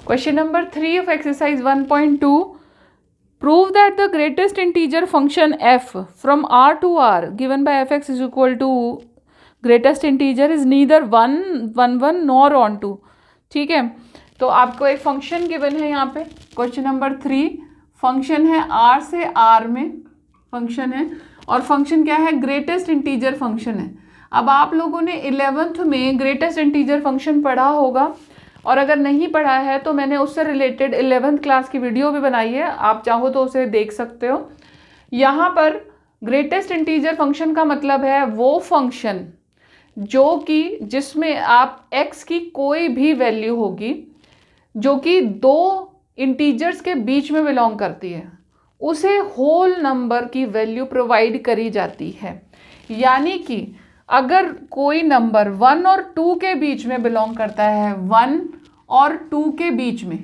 Question number 3 of exercise 1.2. Prove that the greatest integer function f from r to r given by fx is equal to greatest integer is neither 1, 1, 1 nor on 2. ठीक है, तो आपको एक function given है यहाँ पे. Question number 3, function है r से r में फंक्शन है और फंक्शन क्या है, ग्रेटेस्ट इंटीजर फंक्शन है. अब आप लोगों ने 11th में ग्रेटेस्ट इंटीजर फंक्शन पढ़ा होगा और अगर नहीं पढ़ा है तो मैंने उससे रिलेटेड 11th क्लास की वीडियो भी बनाई है, आप चाहो तो उसे देख सकते हो. यहाँ पर ग्रेटेस्ट इंटीजर फंक्शन का मतलब है वो फंक्शन जो कि जिसमें आप x की कोई भी वैल्यू होगी जो कि दो इंटीजर्स के बीच में बिलोंग करती है, उसे होल नंबर की वैल्यू प्रोवाइड करी जाती है. यानी कि अगर कोई नंबर 1 और 2 के बीच में बिलोंग करता है, 1 और 2 के बीच में,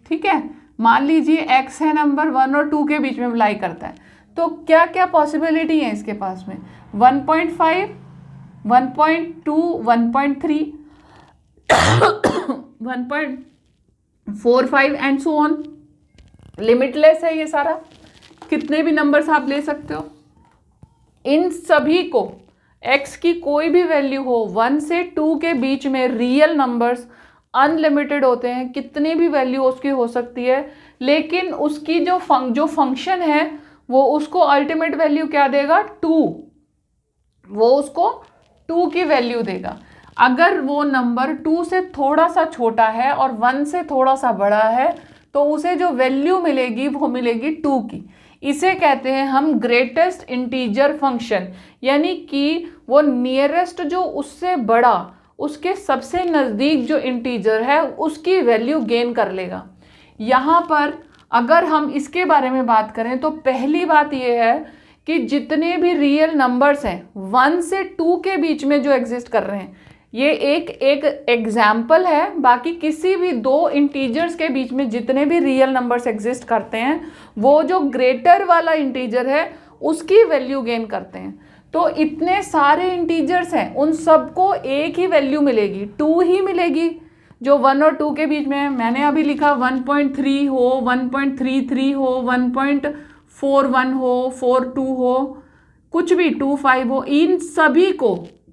ठीक है, मान लीजिए x है नंबर 1 और 2 के बीच में बिलाई करता है, तो क्या क्या पॉसिबिलिटी है इसके पास में, 1.5, 1.2, 1.3, 1.45 एंड सो ऑन. लिमिटलेस है ये सारा, कितने भी नंबर्स आप ले सकते हो. इन सभी को x की कोई भी वैल्यू हो 1 से 2 के बीच में, रियल नंबर्स अनलिमिटेड होते हैं, कितनी भी वैल्यू उसकी हो सकती है, लेकिन उसकी जो फंक्शन है वो उसको अल्टीमेट वैल्यू क्या देगा, 2. वो उसको 2 की वैल्यू देगा. अगर वो नंबर 2 से थोड़ा सा छोटा है और 1 से थोड़ा सा बड़ा है तो उसे जो वैल्यू मिलेगी वो मिलेगी 2 की. इसे कहते हैं हम ग्रेटेस्ट इंटीजर फंक्शन, यानी कि वो नियरेस्ट जो उससे बड़ा, उसके सबसे नज़दीक जो इंटीजर है उसकी वैल्यू गेन कर लेगा. यहाँ पर अगर हम इसके बारे में बात करें तो पहली बात ये है कि जितने भी रियल नंबर्स हैं 1 से 2 के बीच में जो एग्जिस्ट कर रहे हैं, ये एक एग्जाम्पल है. बाकी किसी भी दो इंटीजर्स के बीच में जितने भी रियल नंबर्स एग्जिस्ट करते हैं, वो जो ग्रेटर वाला इंटीजर है उसकी वैल्यू गेन करते हैं. तो इतने सारे इंटीजर्स हैं, उन सबको एक ही वैल्यू मिलेगी, 2 ही मिलेगी. जो 1 और 2 के बीच में है, मैंने अभी लिखा 1.3 हो, 1.33 हो, 1.41 हो, 42 हो, कुछ भी 25 हो,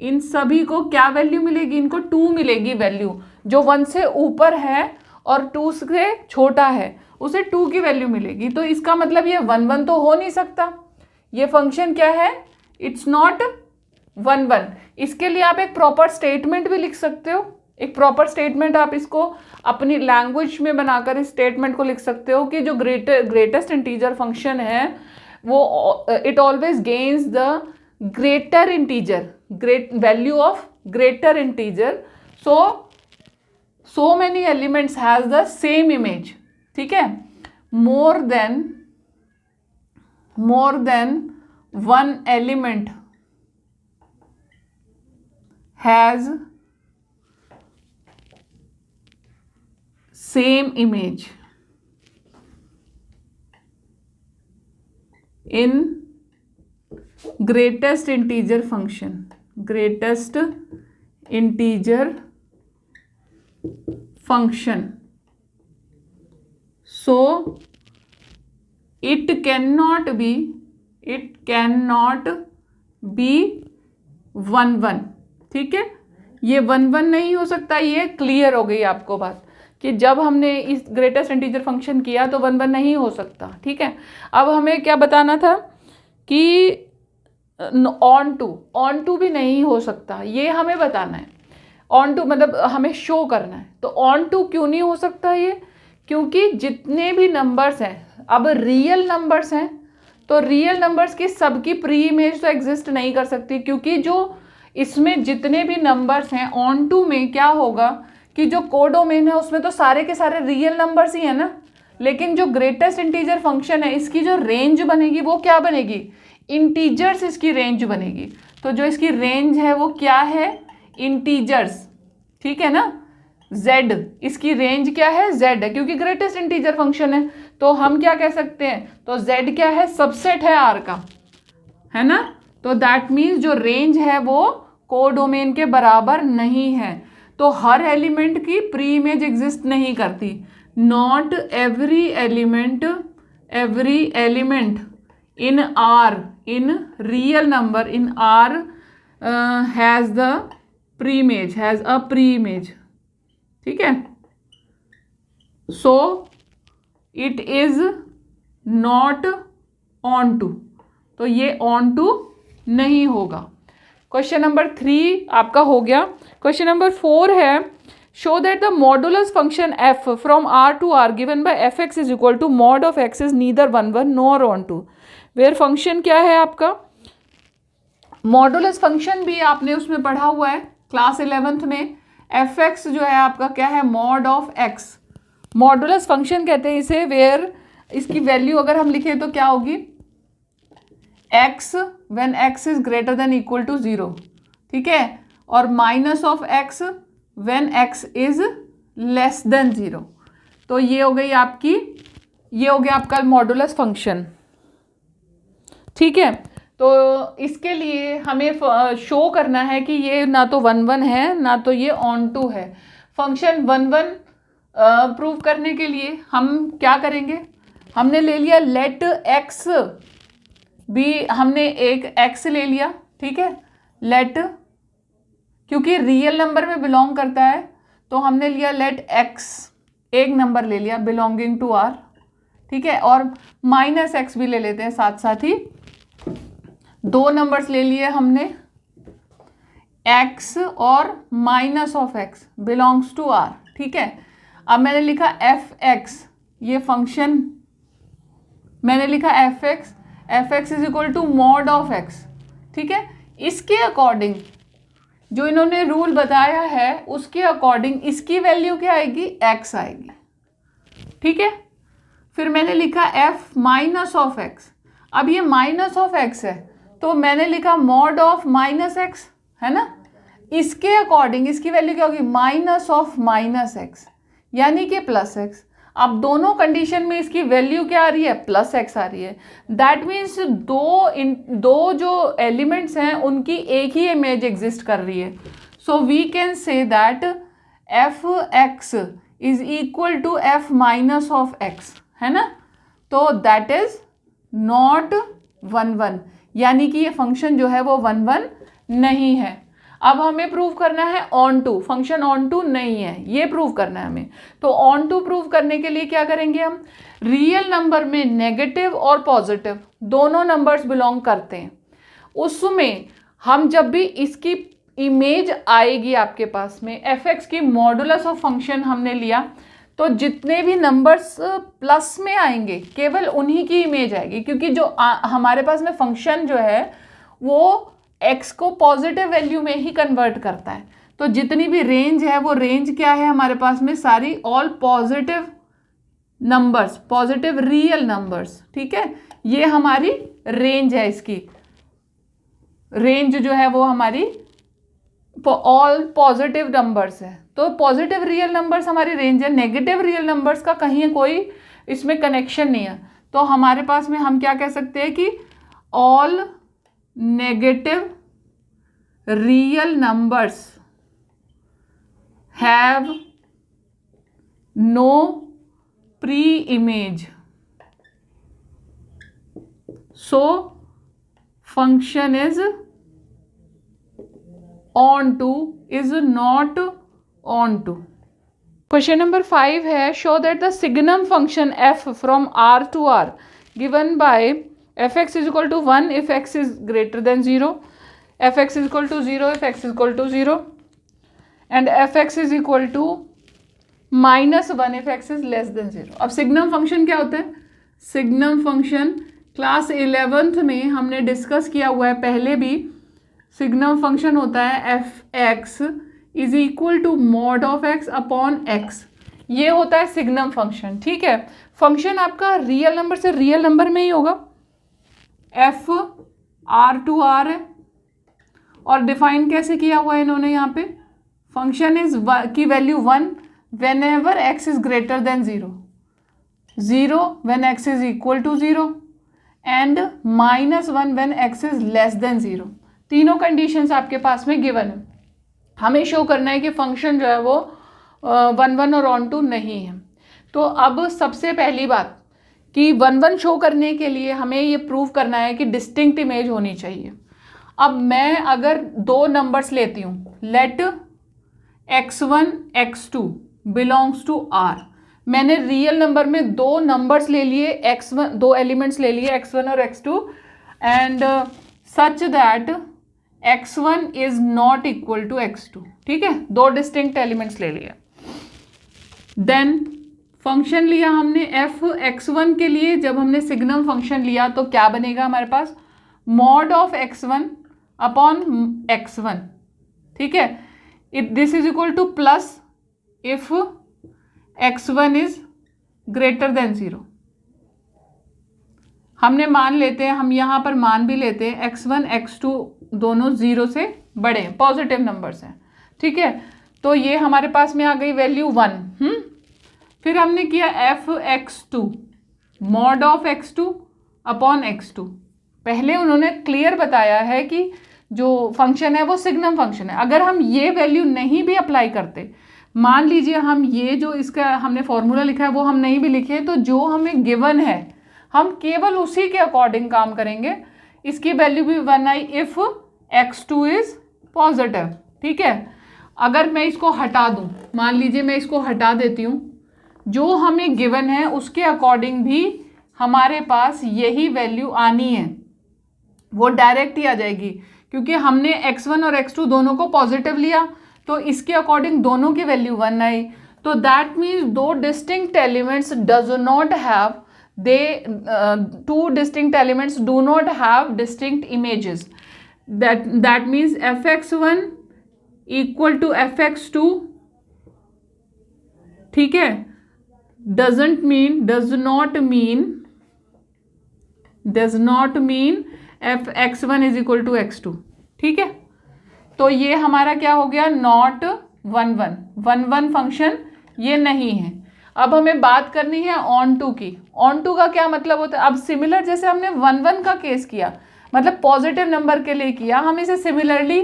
इन सभी को क्या वैल्यू मिलेगी, इनको 2 मिलेगी वैल्यू. जो 1 से ऊपर है और 2 से छोटा है उसे 2 की वैल्यू मिलेगी. तो इसका मतलब ये 1 1 तो हो नहीं सकता. ये फंक्शन क्या है, इट्स नॉट 1 1. इसके लिए आप एक प्रॉपर स्टेटमेंट भी लिख सकते हो. एक प्रॉपर स्टेटमेंट आप इसको अपनी लैंग्वेज में बनाकर इस स्टेटमेंट को लिख सकते हो कि जो ग्रेटेस्ट इंटीजर फंक्शन है वो it always gains the greater integer, great value of greater integer, so many elements has the same image. ठीक है, more than one element has same image in greatest integer function. Greatest integer function, so it cannot be 1 1. ठीक है, ये 1 1 नहीं हो सकता. ये clear हो गई आपको बात कि जब हमने इस ग्रेटेस्ट इंटीजर फंक्शन किया तो 1 1 नहीं हो सकता. ठीक है, अब हमें क्या बताना था कि ऑन टू भी नहीं हो सकता, ये हमें बताना है. ऑन टू मतलब हमें शो करना है. तो ऑन टू क्यों नहीं हो सकता ये, क्योंकि जितने भी नंबर्स हैं, अब रियल नंबर्स हैं तो रियल नंबर्स की सबकी प्री इमेज तो एग्जिस्ट नहीं कर सकती, क्योंकि जो इसमें जितने भी नंबर्स हैं ऑन टू में क्या होगा कि जो कोडोमेन है उसमें तो सारे के सारे रियल नंबर्स ही है ना. लेकिन जो ग्रेटेस्ट इंटीजर फंक्शन है इसकी जो रेंज बनेगी वो क्या बनेगी, इंटीजर्स इसकी रेंज बनेगी. तो जो इसकी रेंज है वो क्या है, इंटीजर्स. ठीक है ना, z, इसकी रेंज क्या है, z है, क्योंकि ग्रेटेस्ट इंटीजर फंक्शन है. तो हम क्या कह सकते हैं, तो z क्या है, सबसेट है r का, है ना. तो दैट मीन्स जो रेंज है वो कोडोमेन के बराबर नहीं है. तो हर एलिमेंट की प्री इमेज एग्जिस्ट नहीं करती. not every element in R, in real number in R has a pre-image, ठीक है. So it is not onto, तो ये onto नहीं होगा. क्वेश्चन नंबर 3 आपका हो गया. क्वेश्चन नंबर 4 है, show that the modulus function f from R to R given by fx is equal to mod of x is neither 1 1 nor onto, where function क्या है आपका. मॉडुलस फंक्शन भी आपने उसमें पढ़ा हुआ है क्लास 11th में. fx जो है आपका क्या है, mod of x. Modulus function कहते हैं इसे, वेयर इसकी वैल्यू अगर हम लिखें तो क्या होगी, x when x is greater than equal to 0, ठीक है, और minus of x when x is less than 0. तो ये हो गई आपकी, ये हो गया आपका मॉडुलस फंक्शन, ठीक है. तो इसके लिए हमें शो करना है कि ये ना तो 1 1 है ना तो ये ऑन टू है. फंक्शन 1 1 प्रूव करने के लिए हम क्या करेंगे, हमने ले लिया लेट x भी, हमने एक x ले लिया, ठीक है, लेट, क्योंकि रियल नंबर में बिलोंग करता है तो हमने लिया लेट x, एक नंबर ले लिया बिलोंगिंग टू R, ठीक है, और माइनस x भी ले लेते हैं साथ साथ ही. 2 नंबर्स ले लिए हमने, x और minus of x belongs to R, ठीक है. अब मैंने लिखा fx, ये फंक्शन मैंने लिखा fx is equal to mod of x, ठीक है. इसके अकॉर्डिंग जो इन्होंने रूल बताया है उसके अकॉर्डिंग इसकी वैल्यू क्या आएगी, x आएगी, ठीक है. फिर मैंने लिखा f माइनस ऑफ x. अब ये माइनस ऑफ x है तो मैंने लिखा मॉड ऑफ माइनस x, है ना. इसके अकॉर्डिंग इसकी वैल्यू क्या होगी, माइनस ऑफ माइनस x, यानी कि प्लस x. अब दोनों कंडीशन में इसकी वैल्यू क्या आ रही है, प्लस x आ रही है. दैट मीन्स दो जो एलिमेंट्स हैं उनकी एक ही इमेज एग्जिस्ट कर रही है. So we can say that fx is equal to f minus of x, है ना. तो दैट इज नॉट 1 1, यानी कि ये फंक्शन जो है वो 1 1 नहीं है. अब हमें प्रूव करना है onto, function onto नहीं है, ये प्रूव करना है हमें. तो ऑन टू प्रूव करने के लिए क्या करेंगे हम, रियल नंबर में नेगेटिव और पॉजिटिव दोनों नंबर्स बिलोंग करते हैं. उसमें हम जब भी इसकी इमेज आएगी आपके पास में, fx की मॉडुलस ऑफ फंक्शन हमने लिया, तो जितने भी नंबर्स प्लस में आएंगे केवल उन्हीं की इमेज आएगी, क्योंकि जो हमारे पास में फंक्शन जो है वो x को पॉजिटिव वैल्यू में ही कन्वर्ट करता है. तो जितनी भी रेंज है वो रेंज क्या है हमारे पास में, सारी all positive numbers, positive real numbers, ठीक है. ये हमारी रेंज है, इसकी रेंज जो है वो हमारी ऑल पॉजिटिव नंबर्स है. तो पॉजिटिव रियल नंबर्स हमारी रेंज है, नेगेटिव रियल नंबर्स का कहीं कोई इसमें कनेक्शन नहीं है. तो हमारे पास में हम क्या कह सकते हैं कि all negative real numbers have no pre image, so function is onto is not onto. Question number 5 है, show that the signum function f from R to R given by fx is equal to 1 if x is greater than 0, fx is equal to 0 if x is equal to 0, and fx is equal to minus 1 if x is less than 0. अब signum function क्या होता है, signum function class 11th में हमने discuss किया हुआ है पहले भी. सिग्नम फंक्शन होता है fx is equal to mod of x upon x, ये होता है सिग्नम फंक्शन, ठीक है. फंक्शन आपका रियल नंबर से रियल नंबर में ही होगा, f R to R है, और डिफाइन कैसे किया हुआ है इन्होंने यहाँ पे, फंक्शन इज की value 1 whenever x is greater than 0, 0 when x is equal to 0 and -1 when x is less than 0. तीनों कंडीशंस आपके पास में गिवन है. हमें शो करना है कि फंक्शन जो है वो 1 1 और ऑन टू नहीं है. तो अब सबसे पहली बात कि 1 1 शो करने के लिए हमें ये प्रूव करना है कि डिस्टिंक्ट इमेज होनी चाहिए। अब मैं अगर दो नंबर्स लेती हूँ, let x1 x2 belongs to R, मैंने रियल नंबर में दो नंबर्स ले लिए, x1 दो एलिमेंट्स ले लिए x1 और x2, and such that x1 is not equal to x2। ठीक है, दो डिस्टिंक्ट एलिमेंट्स ले लिए। देन फंक्शन लिया हमने f x1 के लिए, जब हमने सिग्नम फंक्शन लिया तो क्या बनेगा हमारे पास, mod of x1 upon x1। ठीक है, this is equal two plus if x1 is greater than 0। हमने मान लेते हैं, हम यहाँ पर मान भी लेते हैं x1 x2 दोनों 0 से बड़े हैं, पॉजिटिव नंबर्स हैं। ठीक है, तो ये हमारे पास में आ गई वैल्यू 1। फिर हमने किया F x2 mod of x2 upon x2। पहले उन्होंने क्लियर बताया है कि जो फंक्शन है वो सिग्नम फंक्शन है। अगर हम ये वैल्यू नहीं भी अप्लाई करते, मान लीजिए हम ये जो इसका हमने फॉर्मूला लिखा है वो हम नहीं भी लिखे, तो जो हमें गिवन है हम केवल उसी के अकॉर्डिंग काम करेंगे। इसकी वैल्यू भी 1 I if x2 is positive. ठीक है, अगर मैं इसको हटा दूं, मान लीजिए मैं इसको हटा देती हूँ, जो हमें गिवन है उसके अकॉर्डिंग भी हमारे पास यही वैल्यू आनी है, वो डायरेक्ट ही आ जाएगी, क्योंकि हमने x1 और x2 दोनों को पॉजिटिव लिया, तो इसके अकॉर्डिंग दोनों की वैल्यू 1 आई। तो दैट मीन्स दो distinct elements does not have two distinct elements do not have distinct images. That means fx1 equal to fx2, ठीक है, does not mean fx1 is equal to x2। ठीक है, तो ये हमारा क्या हो गया, नॉट 1 1 फंक्शन ये नहीं है। अब हमें बात करनी है ऑन टू की। ऑन टू का क्या मतलब होता है, अब सिमिलर जैसे हमने 1 1 का केस किया, मतलब पॉजिटिव नंबर के लिए किया, हम इसे सिमिलरली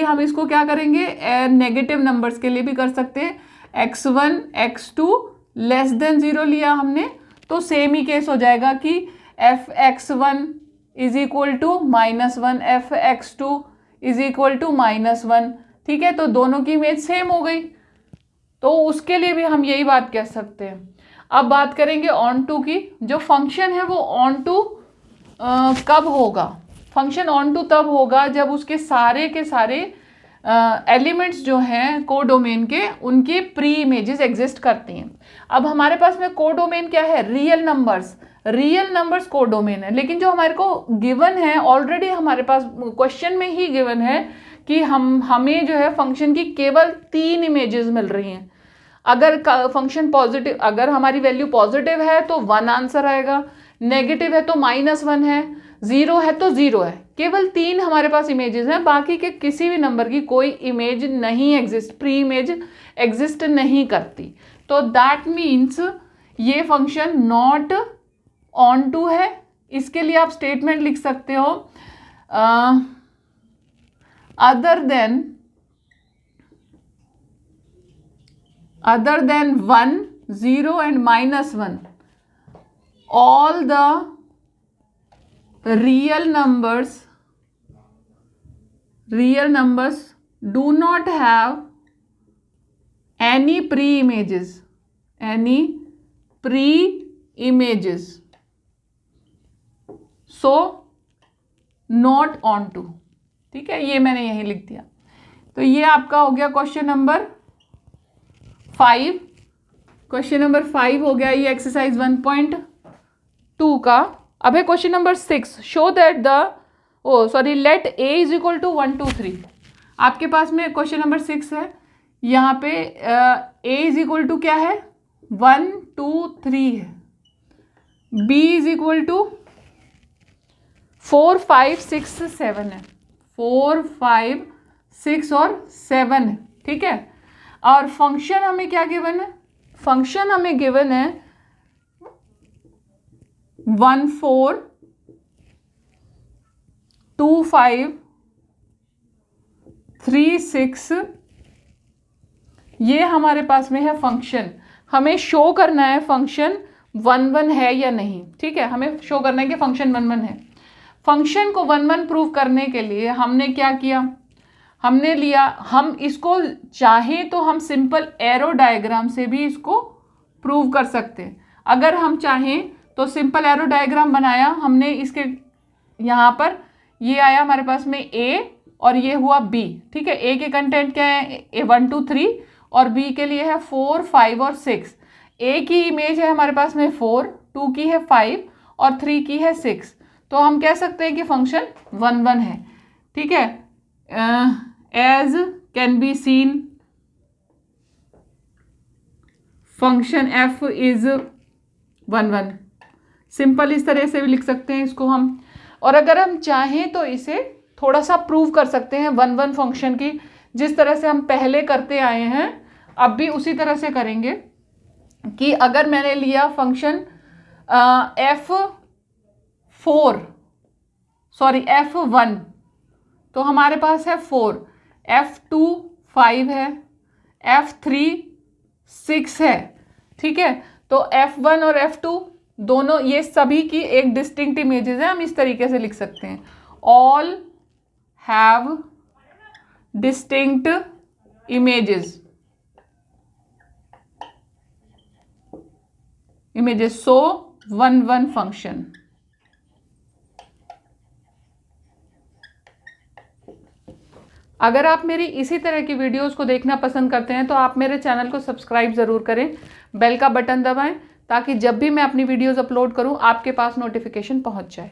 हम इसको क्या करेंगे, नेगेटिव नंबर्स के लिए भी कर सकते हैं। x1 x2 लेस देन 0 लिया हमने, तो सेम ही केस हो जाएगा कि fx1 is equal to -1, fx2 is equal to -1। ठीक है, तो दोनों की इमेज सेम हो गई, तो उसके लिए भी हम यही बात कह सकते हैं। अब बात करेंगे ऑन टू की। जो फंक्शन है वो ऑन टू कब होगा, फंक्शन ऑन टू तब होगा जब उसके सारे के सारे एलिमेंट्स जो हैं कोडोमेन के, उनके प्री इमेजेस एग्जिस्ट करती हैं। अब हमारे पास में कोडोमेन क्या है, रियल नंबर्स कोडोमेन है, लेकिन जो हमारे को गिवन है ऑलरेडी हमारे पास क्वेश्चन में ही गिवन है कि हमें जो है फंक्शन की केवल 3 इमेजेस मिल रही हैं। अगर फंक्शन पॉजिटिव, अगर हमारी वैल्यू पॉजिटिव है तो 1 आंसर आएगा, नेगेटिव है तो -1 है, 0 है तो 0 है। केवल 3 हमारे पास इमेजेस हैं, बाकी के किसी भी नंबर की कोई इमेज नहीं एग्जिस्ट, प्री इमेज एग्जिस्ट नहीं करती। तो दैट मीन्स ये फंक्शन नॉट ऑन टू है। इसके लिए आप स्टेटमेंट लिख सकते हो, other than 1 0 and -1 all the real numbers do not have any pre-images, so not on to। ठीक है, ये मैंने यही लिख दिया। तो ये आपका हो गया क्वेश्चन नंबर 5। क्वेश्चन नंबर 5 हो गया ये एक्सरसाइज 1.2 का। अब है question number 6, show that let a is equal to 1 2 3। आपके पास में क्वेश्चन नंबर 6 है, यहाँ पे a इज इक्वल टू क्या है, 1 2 3 है, b इज इक्वल टू 4 5 6 7 है, 4 5 6 और 7 है। ठीक है, और फंक्शन हमें क्या गिवन है, फंक्शन हमें गिवन है 1 4 2 5 3 6 ये हमारे पास में है फंक्शन, हमें शो करना है फंक्शन 1 1 है या नहीं, ठीक है, हमें शो करना है कि फंक्शन 1 1 है। फंक्शन को 1 1 प्रूव करने के लिए हमने क्या किया, हमने लिया, हम इसको चाहें तो हम सिंपल एरो डायग्राम से भी इसको प्रूव कर सकते हैं। अगर हम चाहें तो सिंपल एरो डायग्राम बनाया हमने, इसके यहाँ पर ये आया हमारे पास में A और ये हुआ B, ठीक है। A के कंटेंट क्या है, 1 2 3 और B के लिए है 4 5 और 6। A की इमेज है हमारे पास में 4, 2 की है 5 और 3 की है 6। तो हम कह सकते हैं कि फंक्शन 1 1 है, ठीक है। As can be seen function f is 1 1, simple इस तरह से भी लिख सकते हैं इसको हम। और अगर हम चाहें तो इसे थोड़ा सा प्रूव कर सकते हैं 1 1 फंक्शन की, जिस तरह से हम पहले करते आए हैं अब भी उसी तरह से करेंगे। कि अगर मैंने लिया फंक्शन f1 तो हमारे पास है 4, f2 5 है, f3 6 है, ठीक है। तो f1 और f2 दोनों ये सभी की एक डिस्टिंक्ट इमेजेस है, हम इस तरीके से लिख सकते हैं, all have distinct images so 1 1 function. अगर आप मेरी इसी तरह की वीडियोस को देखना पसंद करते हैं तो आप मेरे चैनल को सब्सक्राइब ज़रूर करें, बेल का बटन दबाएं ताकि जब भी मैं अपनी वीडियोस अपलोड करूं आपके पास नोटिफिकेशन पहुंच जाए।